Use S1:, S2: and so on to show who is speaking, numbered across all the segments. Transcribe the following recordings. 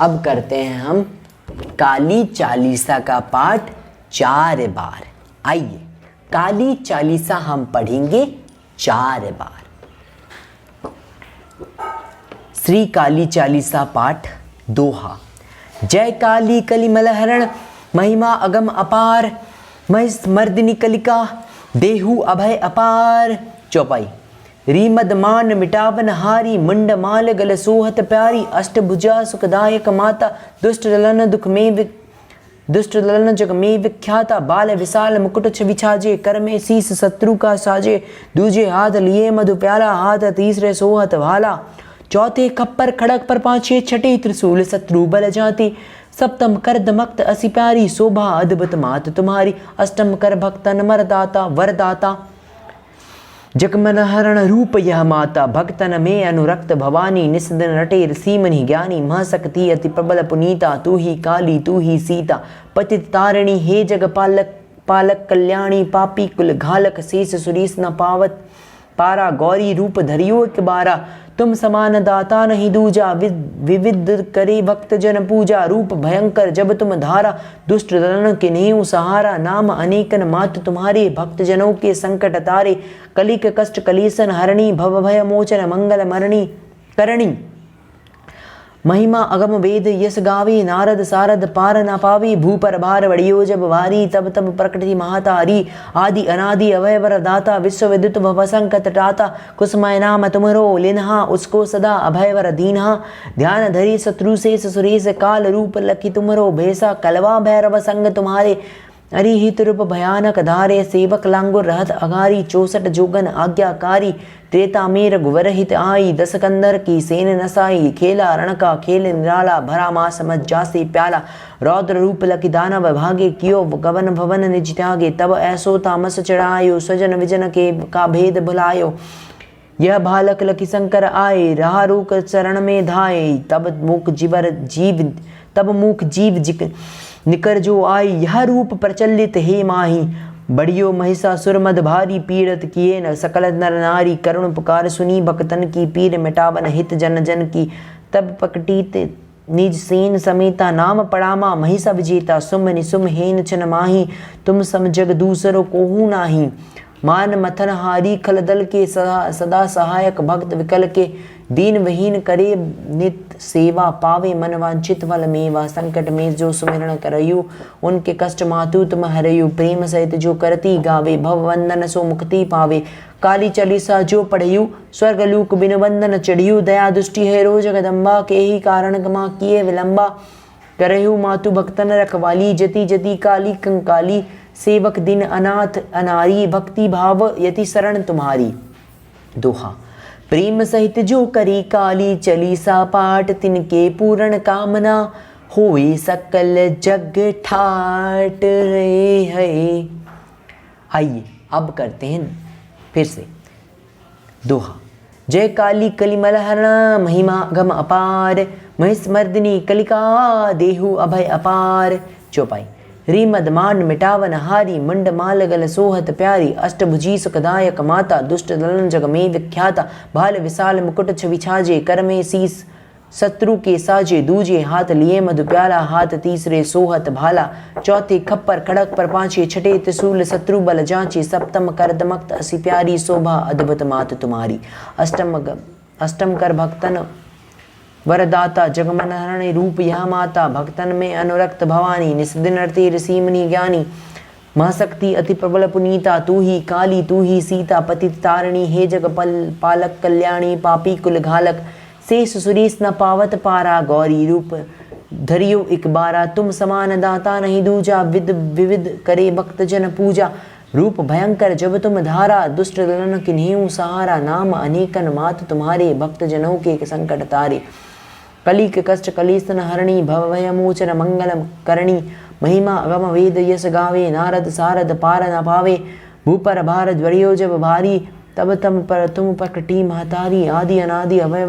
S1: अब करते हैं हम काली चालीसा का पाठ 4 बार। आइए काली चालीसा हम पढ़ेंगे 4 बार। श्री काली चालीसा पाठ दोहा। जय काली कलिमल हरण महिमा अगम अपार, महिष मर्दिनी कलिका देहु अभय अपार। चौपाई। रीमद मान मिटावन हारी, मुंड माल गल सोहत प्यारी, अष्टभुजा सुखदायक माता, दुष्ट ललन जग में विख्याता, बाल विशाल मुकुट छवि छाजे, कर में शीस शत्रु का साजे, दूजे हाथ लिए मधु प्याला, हाथ तीसरे सोहत भाला, चौथे खप्पर खड़क पर पांचे, छठे त्रिशूल शत्रु बल जाती, सप्तम कर दमक्त असी प्यारी, शोभा अद्भुत मात तुम्हारी, अष्टम कर भक्तन मरदाता वरदाता, जगमन हरण रूप यह माता, भक्तन में अनुरक्त भवानी, निस्दिन रटे सीमनि ज्ञानी, महशक्ति अति प्रबल पुनीता, तू ही काली तू ही सीता, पतित तारिणी हे जग पालक कल्याणी, पापी कुल घालक शेष सुरीस न पावत पारा, गौरी रूप धरियो एक बारा, तुम समान दाता नहीं दूजा, विविध करे भक्त जन पूजा, रूप भयंकर जब तुम धारा, दुष्ट दलन के नेऊ सहारा, नाम अनेकन मात तुम्हारे, भक्त जनों के संकट तारे, कलिक कष्ट कलेसन हरणी, भव भय मोचन मंगल मरणी करणी, महिमा अगम वेद यस गावे, नारद सारद पार न पावे, भूपर भार वड़ियो जब वारी, तब तब प्रकृति महातारी, आदि अनादि अभय वर दाता, विश्व विद्युत भव संकट टाता, कुसुमय नाम तुमरो लिन्हा, उसको सदा अभय वर दीन्हा, ध्यान धरी शत्रु शेष सुरेश, काल रूप लखी तुमरो भेसा, कलवा भैरव संग तुम्हारे, अरिहित रूप भयानक धारे, सेवक लांगुर रहत अघारी, 64 जोगन आज्ञाकारी, त्रेता में रघुवर हित आई, 10 कंदर की सेन नसाई, खेला रण का खेल निराला, भरा मां समझ जासे प्याला, रौद्र रूप लकी दानव भागे, कियो गवन भवन निज त्यागे, तब ऐसो तामस चढ़ायो, स्वजन विजन के का भेद भुलायो, यह बालक लकी शंकर आए, रहा रूक चरण में धाये, तब मूक जीव निकर जो आई, यह रूप प्रचलित हे माही, बड़ियो महिषासुर मद भारी, पीड़त किए न सकल नर नारी, करुण पुकार सुनी भक्तन की, पीर मिटावन हित जन जन की, तब पकटीत निज सेन समेता, नाम पड़ामा महिषा विजेता, सुम निसुम हेन छन माही, तुम सम जग दूसरो कोहू नाही, मान मथन हारी खल दल के, सदा सहायक भक्त विकल के, दीन वहीन करे नित सेवा, पावे मन वांछित फल मेवा, संकट में जो सुमिरन करयु, उनके कष्ट मातु तुम हरयु, प्रेम सहित जो करती गावे, भव वंदन सो मुक्ति पावे, काली चालीसा जो पढ़यु, स्वर्ग लूक बिनु बंधन चढ़ियु, दया दुष्टि है रोज जगदम्बा, के ही कारण गमा किए विलंबा, करहु मातु भक्तन रखवाली, जति जति काली कंकाली, सेवक दिन अनाथ अनारी, भक्ति भाव यति शरण तुम्हारी। दोहा। प्रेम सहित जो करी काली चालीसा पाठ, तिनके पूर्ण कामना, होए सकल जग ठाट रे है। आइए अब करते हैं फिर से दोहा। जय काली कलिमल हरण महिमा गम अपार, महिष मर्दिनी कलिका देहु अभय अपार। चौपाई। रीमद मान मिटावन हारी, मुंड माल गल सोहत प्यारी, अष्टभुजी सुखदायक माता, दुष्ट दलन जग में विख्याता, भाल विशाल मुकुट छवि छाजे, कर में शीस शत्रु के साजे, दूजे हाथ लिए मधु प्याला, हाथ तीसरे सोहत भाला, चौथे खप्पर खड़क पर पांचे, छठे त्रिशूल शत्रु बल जांचे, सप्तम कर दमक्त असी प्यारी, शोभा अद्भुत मात तुम्हारी, अष्टम कर भक्तन वरदाता, जगमन हरण रूप यह माता, भक्तन में अनुरक्त भवानी, निस्दिन रते ऋषिमुनि ज्ञानी, महशक्ति अति प्रबल पुनीता, तू ही काली तू ही सीता, पतित तारिणी हे जग पालक कल्याणी, पापी कुल घालक शेष सुरेश न पावत पारा, गौरी रूप धरियो एक बारा, तुम समान दाता नहीं दूजा, विविध करे भक्त जन पूजा, रूप भयंकर जब तुम धारा, दुष्ट दलन किन्हीं सहारा, नाम अनेकन मात तुम्हारे, भक्त जनों के संकट तारे, कली के कष्ट कलेसन हरणी, भव भय मोचन मंगल करणी, महिमा अगम वेद यस गावे, नारद सारद पार न पावे, भूपर भार ज्वरियो जब भारी, तब तुम प्रकटी महतारी, आदि अनादि अभय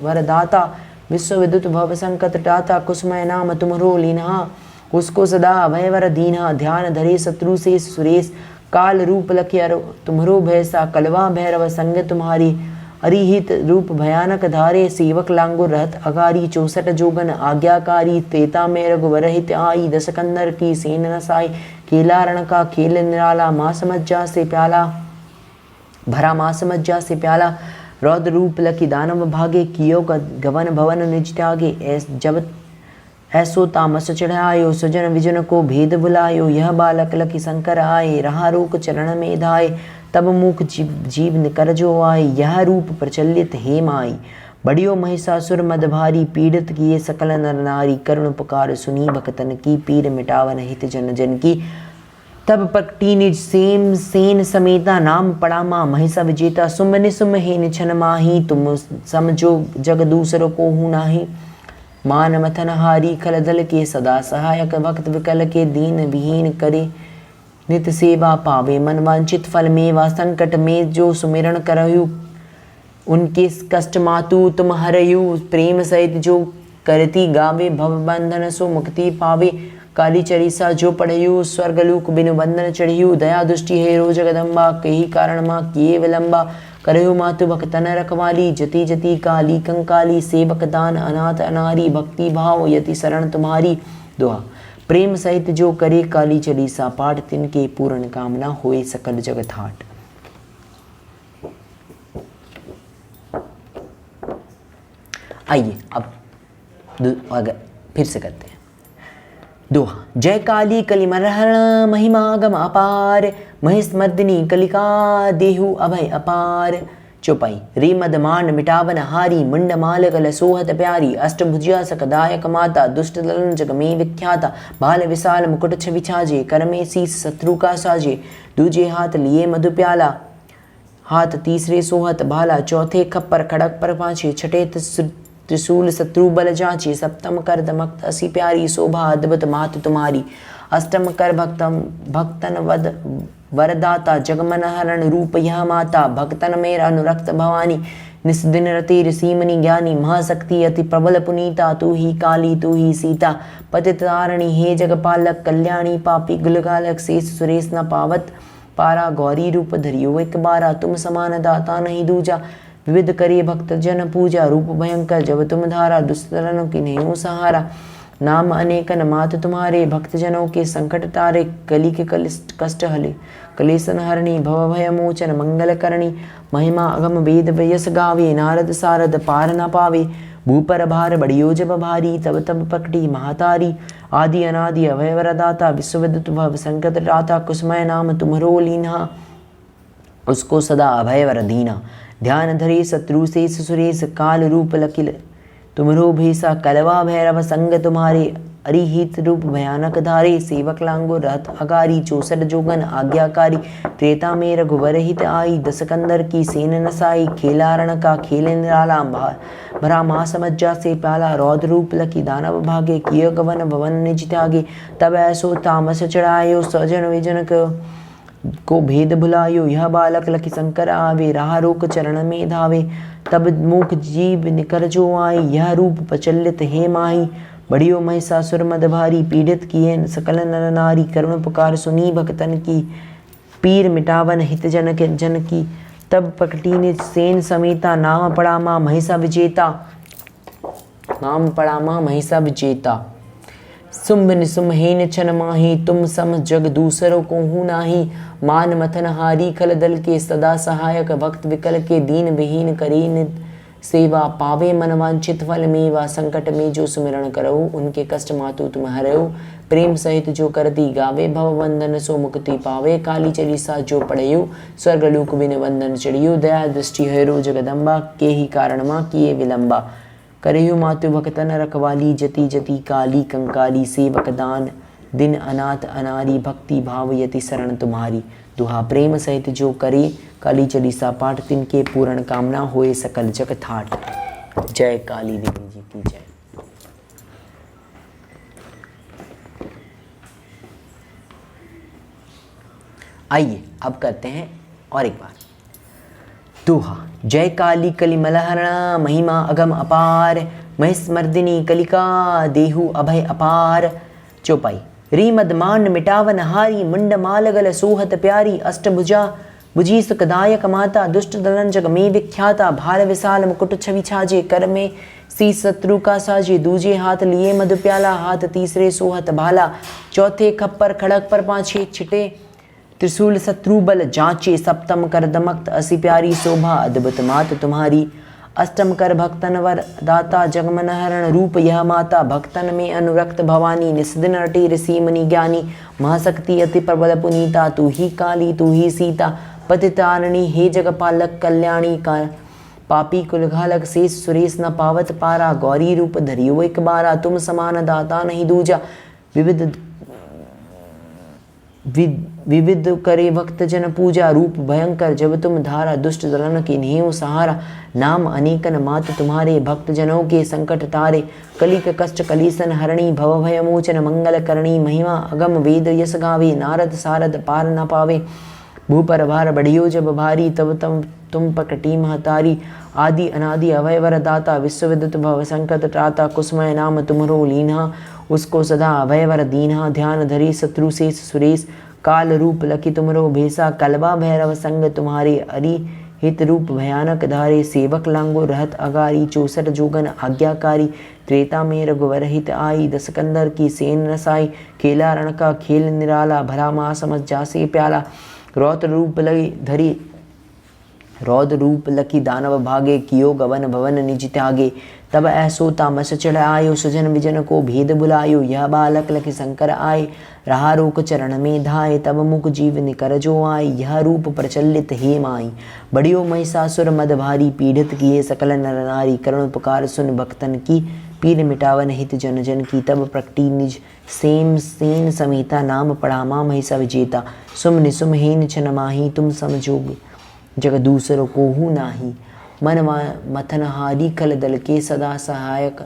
S1: वरदाता, विश्व विद्युत भव संकट टाता, कुसुमय नाम तुमरो लीन्हा, उसको सदा अभय वर दीन्हा, ध्यान धरे शत्रु शेष सुरेश, काल रूप लखियर तुमरो भैसा, कलवा भैरव संग तुम्हारी, अरिहित रूप भयानक धारे सेवक लांगो रहत अगारी 64 जोगन आज्ञाकारी त्रेता में रघुवर हित आई दस कंदर की सेन नसाई केला रण का खेल निराला माँ समज्जा से प्याला भरा माँ समज्जा से प्याला रौद्र रूप लकी दानव भागे कियो गवन भवन निज त्यागे जब ऐसो तामस चढ़ायो सजन विजन को भेद बुलायो यह बालक लकी शंकर आए रहा रोक चरण में धाये तब मुख जीव निकर जो आए यह रूप प्रचलित हे माई बड़ियो महिषासुर मद भारी पीड़ित किए सकल नर नारी करुण पुकार सुनी भक्तन की पीर मिटावन हित जन जन की तब पकटी निज सेम सेन समेता नाम पड़ा माँ महिषा विजेता सुमनि सुमहीन छन माही तुम समझो जग दूसरो को हूँ नाही मान मथन हारी खल दल के सदा सहायक भक्त विकल के दीन विहीन करे नित सेवा पावे मन वांछित फल मेवा संकट में जो सुमिरन करहु उनके कष्ट मातु तुम हरयु प्रेम सहित जो करती गावे भव बंधन सो मुक्ति पावे काली चरीसा जो पढ़यु स्वर्गलोक बिनु बंधन चढ़ियु दया दृष्टि है रो जगदम्बा कही कारण माँ किए विलंबा करहु मातु भक्तन रखवाली जति जति काली कंकाली सेवक दान अनाथ अनारी भक्ति भाव यति शरण तुम्हारी दोहा प्रेम सहित जो करे काली चालीसा पाठ तिनके पूर्ण कामना होए सकल जगत हाट। आइए अब अगर फिर से करते हैं दोहा। जय काली कलिमरहरण महिमागम अपार महिस्मर्दिनी कलिका देहु अभय अपार। चौपाई रे मदमान मिटावन हारी मुंड माल गल सोहत प्यारी अष्टभुजिया सकदायक माता दुष्ट दलन जग में विख्याता बाल विशाल मुकुट छवि छाजे कर में शीस शत्रु का साजे दूजे हाथ लिए मधु प्याला हाथ तीसरे सोहत भाला चौथे खप्पर खड़क पर पांचे छठे त्रिशूल शत्रु बल जांचे सप्तम कर दमक असी प्यारी शोभा अद्भुत मात तुम्हारी अष्टम कर भक्तन वद वरदाता जगमन हरण रूप यह माता भक्तन मेरा अनुरक्त भवानी निस्दिन रति ऋषिमणि ज्ञानी महाशक्ति अति प्रबल पुनीता तू ही काली तू ही सीता पतित तारणी हे जगपालक कल्याणी पापी गुलगालक शेष सुरेश न पावत पारा गौरी रूप धरियो एक बारा तुम समान दाता नहीं दूजा विविध करिए भक्त जन पूजा रूप भयंकर जब तुम धारा दुष्टरनों की नहीं सहारा नाम अनेकन मात तुम्हारे भक्त जनों के संकट तारे कली के कष्ट हले कलेसन हरणी भव भय मोचन मंगल करणी महिमा अगम वेद वयस गावे नारद सारद पार न पावे भूपर भार बड़ियो जब भारी तब तब पकटी महातारी आदि अनादि अभय वरदाता विश्वविदित भव संकट राता कुसमय नाम तुम्हरो लीन्हा उसको सदा अभय वर दीना ध्यान धरे शत्रु शेष सुरेश काल रूप लकिल तुमरो भेसा कलवा भैरव संग तुम्हारे अरिहित रूप भयानक धारे सेवक लांगो रथ अगारी 64 जोगन आज्ञाकारी त्रेता में रघुवर हित आई दस कंदर की सेन नसाई खेला रण का खेल निराला भरा माँ समज्जा से प्याला रौद्र रूप लकी दानव भागे किय गवन भवन निज त्यागे तब ऐसो तामस चढ़ायो सजन विजन को भेद भुलायो यह बालक लकी शंकर आवे राह रोक चरण में धावे तब मुख जीव निकर जो आई यह रूप प्रचलित हे माही बड़ियो महिषासुर मद भारी पीड़ित किए सकल नर नारी करुण पुकार सुनी भक्तन की पीर मिटावन हित जन की तब पकटी ने सेन समेता नाम पड़ा माँ महिषा विजेता नाम पड़ा माँ महिषा विजेता सुम्भ निसुम्हेन छन माही तुम सम जग दूसरों को हूँ नाही मान मथन हारी खल दल के सदा सहायक भक्त विकल के दीन विहीन करी नित सेवा पावे मन वांछित फल मेवा संकट में जो सुमिरन करो उनके कष्ट मातु तुम हरो प्रेम सहित जो करती गावे भव बंधन सो मुक्ति पावे काली चालीसा जो पढ़यो स्वर्गलोक बिन वंदन चढ़ियो दया दृष्टि हैरो जगदम्बा के ही कारण माँ किए विलंबा करहु मातु भक्तन रखवाली जति जति काली कंकाली सेवक दान दिन अनाथ अनारी भक्ति भाव यति शरण तुम्हारी दुहा प्रेम सहित जो करे काली चालीसा पाठ तिनके पूर्ण कामना होए सकल जगत हाट। जय काली देवी जी की जय। आइए अब करते हैं और एक बार दोहा। जय काली कलिमलहरण महिमा अगम अपार महिस्मर्दिनी कलिका देहु अभय अपार। चौपाई री मदमान मिटावन हारी मुंड मालगल सोहत प्यारी अष्टभुजा बुझी सुखदायक माता दुष्ट दलन जग में विख्याता भाल विशाल मुकुट छवि छाजे कर में सी शत्रु का साजे दूजे हाथ लिए मधु प्याला हाथ तीसरे सोहत भाला चौथे खप्पर खड़क पर पांचे छिटे त्रिशूल शत्रु बल जांचे सप्तम कर दमक्त असी प्यारी शोभा अद्भुत मात तुम्हारी अष्टम कर भक्तन वर दाता जगमन हरण रूप यह माता भक्तन में अनुरक्त भवानी निस्दिन नटी ऋषि मुनि ज्ञानी महाशक्ति अति प्रबल पुनीता तू ही काली तू ही सीता पतितारिणी हे जगपालक कल्याणी का पापी कुलघालक शेष सुरेश न पावत पारा गौरी रूप धरियो एक बारा तुम समान दाता नहीं दूजा विविध करे भक्त जन पूजा रूप भयंकर जब तुम धारा दुष्ट दलन की नेहु सहारा नाम अनेकन मात तुम्हारे भक्त जनों के संकट तारे कलिक कष्ट कलीसन हरणी भव भय मोचन मंगल करणी महिमा अगम वेद यस गावे नारद सारद पार न पावे भूपर भार बढ़ियो जब भारी तब तुम प्रकटी महतारी आदि अनादि अभयवर दाता विश्वविदित भव संकट त्राता कुसमय नाम तुमरो लीना उसको सदा अभयवर दीना ध्यान धरी शत्रु शेष सुरेश काल रूप लकी तुमरो भेसा कलबा भैरव संग तुम्हारे अरि हित रूप भयानक धारे सेवक लांगो रहत अगारी 64 जोगन आज्ञाकारी त्रेता में रघुवर हित आई दसकंदर की सेन नसाई खेला रण का खेल निराला भरा मा समझ जासे प्याला रौद्र रूप लकी दानव भागे कियो गवन भवन निज त्यागे तब ऐसो तामस चढ़ आयो सुजन विजन को भेद बुलायो यह बालक लकी शंकर आए रहा रोक चरण में धाये तब मुख जीव निकर जो आई यह रूप प्रचलित हे माई बड़ियो महिषासुर मद भारी पीड़ित किए सकल नर नारी करुण पुकार सुन भक्तन की पीर मिटावन हित जन जन की तब प्रकटी निज सेन समेता नाम पढ़ामा महिषा विजेता सुम निसुम हेन छन माही तुम समझोगे जग दूसरों को हूँ नाही मन मथन हारी खल दल के सदा सहायक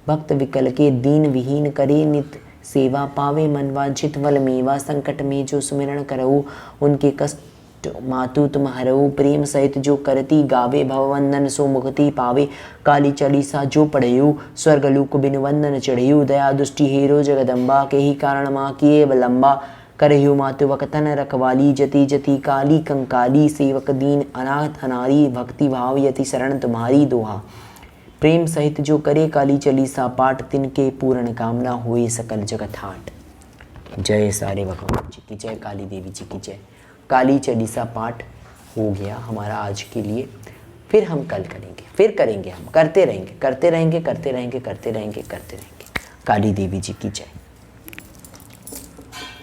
S1: भक्त विकल के दीन विहीन करे नित सेवा पावे मन वांछित फल मेवा संकट में जो सुमिरन करऊ उनके कष्ट मातु तुम हरऊ प्रेम सहित जो करती गावे भववंदन सो मुक्ति पावे काली चालीसा जो पढ़ेयु स्वर्गलोक बिनु वंदन चढ़ेयु दया दुष्टि हेरो जगदम्बा के ही कारण माँ किए लंबा करहु मातु वकतन रखवाली जति जति काली कंकाली सेवक दीन अनाथ अनारी भक्ति भाव यति शरण तुम्हारी दोहा प्रेम सहित जो करे काली चालीसा पाठ तिनके पूर्ण कामना होए सकल जगत हाट। जय सारे भगवान जी की जय, काली देवी जी की जय। काली चालीसा पाठ हो गया हमारा आज के लिए, फिर हम कल करेंगे, फिर करेंगे, हम करते रहेंगे। काली देवी जी की जय।